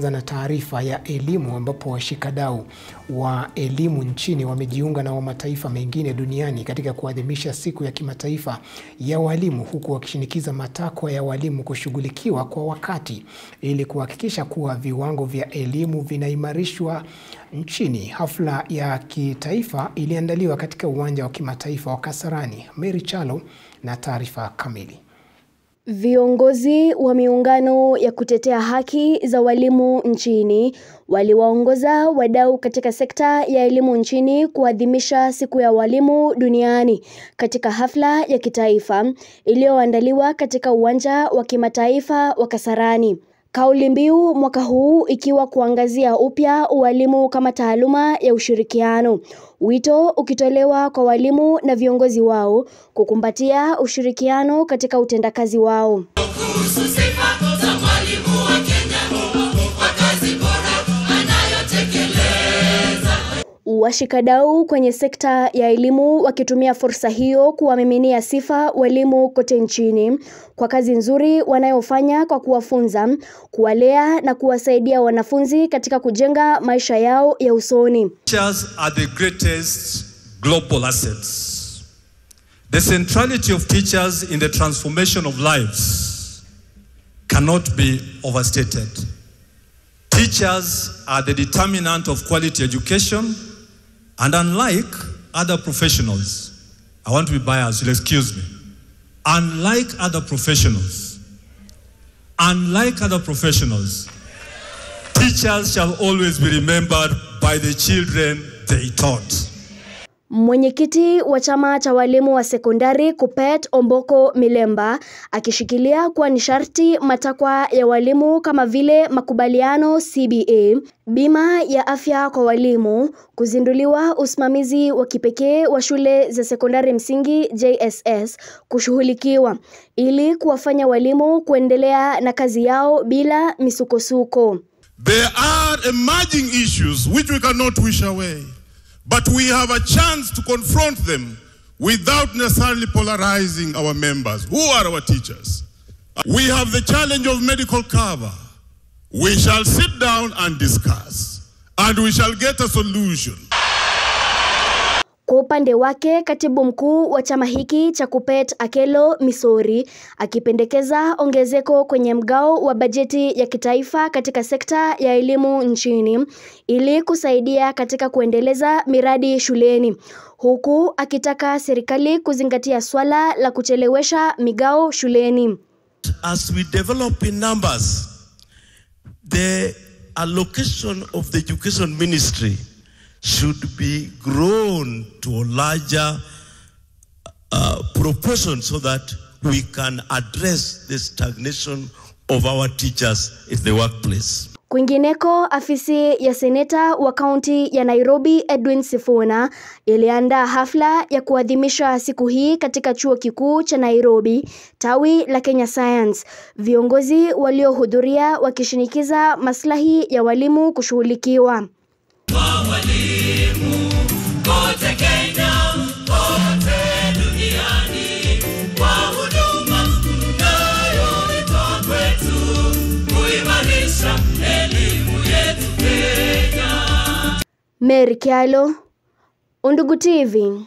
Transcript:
tunaanza na taarifa ya elimu ambapo washikadau wa elimu nchini wamejiunga na wa mataifa mengine duniani katika kuadhimisha siku ya kimataifa ya walimu, huku wakishinikiza matakwa ya walimu kushughulikiwa kwa wakati ili kuhakikisha kuwa viwango vya elimu vinaimarishwa nchini. Hafla ya kitaifa iliandaliwa katika uwanja wa kimataifa wa Kasarani. Mary Chalo na taarifa kamili. Viongozi wa miungano ya kutetea haki za walimu nchini waliwaongoza wadau katika sekta ya elimu nchini kuadhimisha siku ya walimu duniani katika hafla ya kitaifa iliyoandaliwa katika uwanja wa kimataifa wa Kasarani. Kauli mbiu mwaka huu ikiwa kuangazia upya ualimu kama taaluma ya ushirikiano. Wito ukitolewa kwa walimu na viongozi wao kukumbatia ushirikiano katika utendakazi wao. Washikadau kwenye sekta ya elimu wakitumia fursa hiyo kuwamiminia sifa walimu kote nchini kwa kazi nzuri wanayofanya kwa kuwafunza, kuwalea na kuwasaidia wanafunzi katika kujenga maisha yao ya usoni. Teachers are the greatest global assets. The centrality of teachers in the transformation of lives cannot be overstated. Teachers are the determinant of quality education. And unlike other professionals, I want to be biased, you'll excuse me. Unlike other professionals, teachers shall always be remembered by the children they taught. Mwenyekiti wa chama cha walimu wa sekondari KUPPET Omboko Milemba akishikilia kuwa ni sharti matakwa ya walimu kama vile makubaliano CBA, bima ya afya kwa walimu, kuzinduliwa usimamizi wa kipekee wa shule za sekondari msingi JSS kushughulikiwa ili kuwafanya walimu kuendelea na kazi yao bila misukosuko. There are emerging issues which we cannot wish away. But we have a chance to confront them without necessarily polarizing our members. Who are our teachers? We have the challenge of medical cover. We shall sit down and discuss, and we shall get a solution. Kwa upande wake, katibu mkuu wa chama hiki cha KUPPET Akelo Misori akipendekeza ongezeko kwenye mgao wa bajeti ya kitaifa katika sekta ya elimu nchini ili kusaidia katika kuendeleza miradi shuleni, huku akitaka serikali kuzingatia swala la kuchelewesha migao shuleni. As we develop in numbers, the allocation of the education ministry should be grown to a larger proportion so that we can address the stagnation of our teachers in the workplace. Kwingineko, afisi ya seneta wa kaunti ya Nairobi Edwin Sifuna iliandaa hafla ya kuadhimisha siku hii katika chuo kikuu cha Nairobi, tawi la Kenya Science. Viongozi waliohudhuria wakishinikiza maslahi ya walimu kushughulikiwa. Walimu kote Kenya, kote duniani, kwa huduma mnayoitoa kwetu kuimarisha elimu yetu Kenya. Mary Chalo, Undugu TV.